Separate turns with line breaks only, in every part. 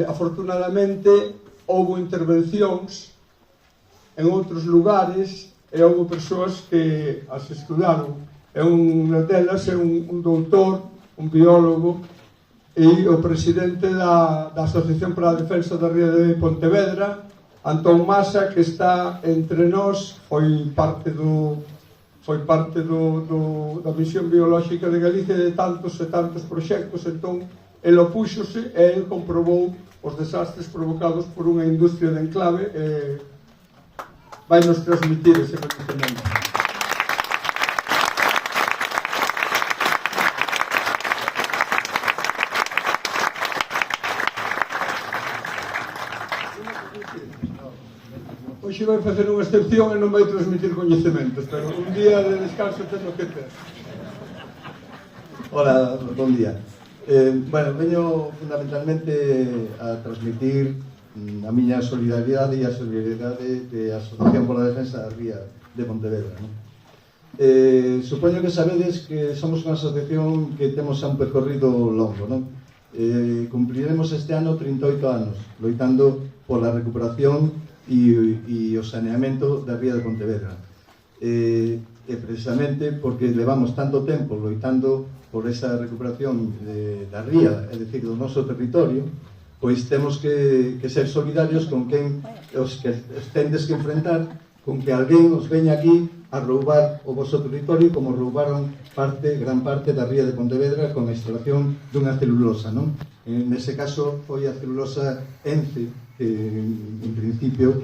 afortunadamente houve intervencións en outros lugares e houve persoas que as estudaron. Unha delas é un doutor, un biólogo e o presidente da Asociación para a Defensa da Ría de Pontevedra, Antón Masa, que está entre nós, foi parte da Misión Biolóxica de Galicia de tantos e tantos proxectos. Entón, el opúxose e el comprobou os desastres provocados por unha industria de enclave e vai nos transmitir ese conhecimento. Hoxe vai facer unha excepción e non vai transmitir coñecementos, pero un día de descanso teno que ter.
Hola, bon día. Bueno, veño fundamentalmente a transmitir a miña solidaridade e a solidaridade da Asociación pola Defensa da Ría de Pontevedra, non? Supoño que sabedes que somos unha asociación que temos un percorrido longo, non? Cumpliremos este ano 38 anos loitando pola recuperación e o saneamento da Ría de Pontevedra, e precisamente porque levamos tanto tempo loitando por esa recuperación da ría, é dicir, do noso territorio, pois temos que ser solidarios con quen os que tendes que enfrentar con que alguén os veña aquí a roubar o vosso territorio como roubaron gran parte da Ría de Pontevedra con a instalación dunha celulosa, non? Nese caso foi a celulosa Ence, que en principio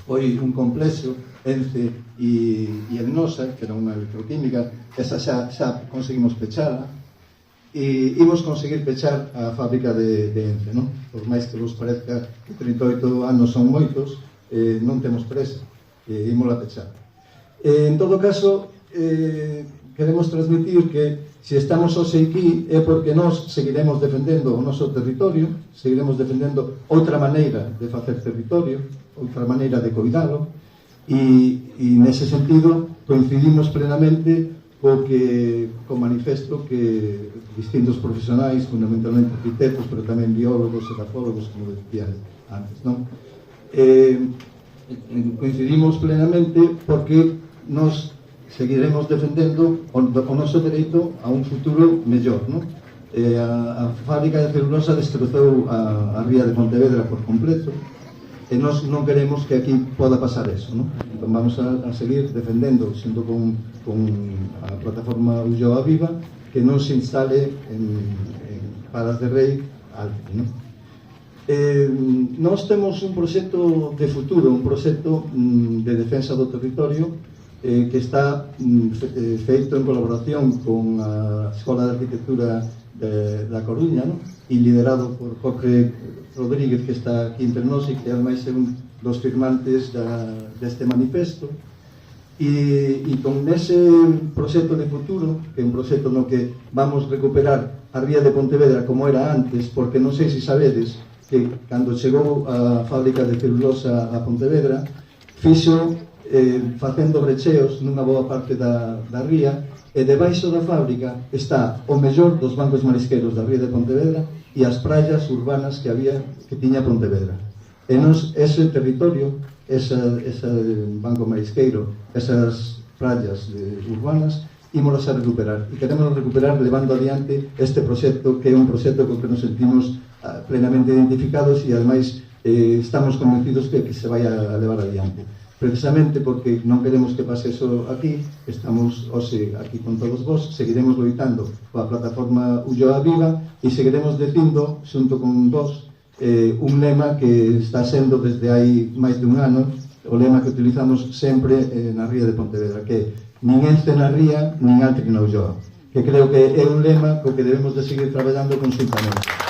foi un complexo Ence e Enosa, que era unha electroquímica. Esa xa conseguimos pechala e imos conseguir pechar a fábrica de Ence, non? Por máis que vos parezca que 38 anos son moitos, non temos presa, ímola pechar. En todo caso, queremos transmitir que se estamos hoxe aquí é porque nós seguiremos defendendo o noso territorio, seguiremos defendendo outra maneira de facer territorio, outra maneira de cuidalo, e nese sentido coincidimos plenamente co manifesto que distintos profesionais, fundamentalmente arquitectos, pero tamén biólogos, edafólogos, como decía antes, non? Coincidimos plenamente porque nos seguiremos defendendo o noso dereito a un futuro mellor, non? A fábrica de celulosa destrozou a Ría de Pontevedra por completo e nós non queremos que aquí poda pasar eso, non? Entón vamos a seguir defendendo, xunto con a plataforma Ulloa Viva, que non se instale en Palas de Rei alto, non? Nós temos un proxecto de futuro, un proxecto de defensa do territorio que está feito en colaboración con a Escola de Arquitectura da Coruña, non? E liderado por Jorge Rodríguez, que está aquí entre nós e que ademais é un dos firmantes deste manifesto, e con ese proxecto de futuro, que é un proxecto no que vamos recuperar a Ría de Pontevedra como era antes, porque non sei se sabedes que cando chegou a fábrica de celulosa a Pontevedra fixo facendo brecheos nunha boa parte da ría, e debaixo da fábrica está o mellor dos bancos marisqueiros da Ría de Pontevedra e as praias urbanas que tiña Pontevedra. E nos ese territorio, ese banco marisqueiro, esas praias urbanas, ímolas a recuperar, e queremos recuperar levando adiante este proxecto, que é un proxecto con que nos sentimos plenamente identificados e ademais estamos convencidos que se vai a levar adiante. Precisamente porque non queremos que pase eso aquí, estamos hoxe aquí con todos vos, seguiremos loitando coa plataforma Ulloa Viva e seguiremos dicindo, xunto con vos, un lema que está sendo desde hai máis de un ano, o lema que utilizamos sempre na Ría de Pontevedra, que é nin Ence na ría, nin Altri na Ulloa, que creo que é un lema co que debemos de seguir traballando conjuntamente.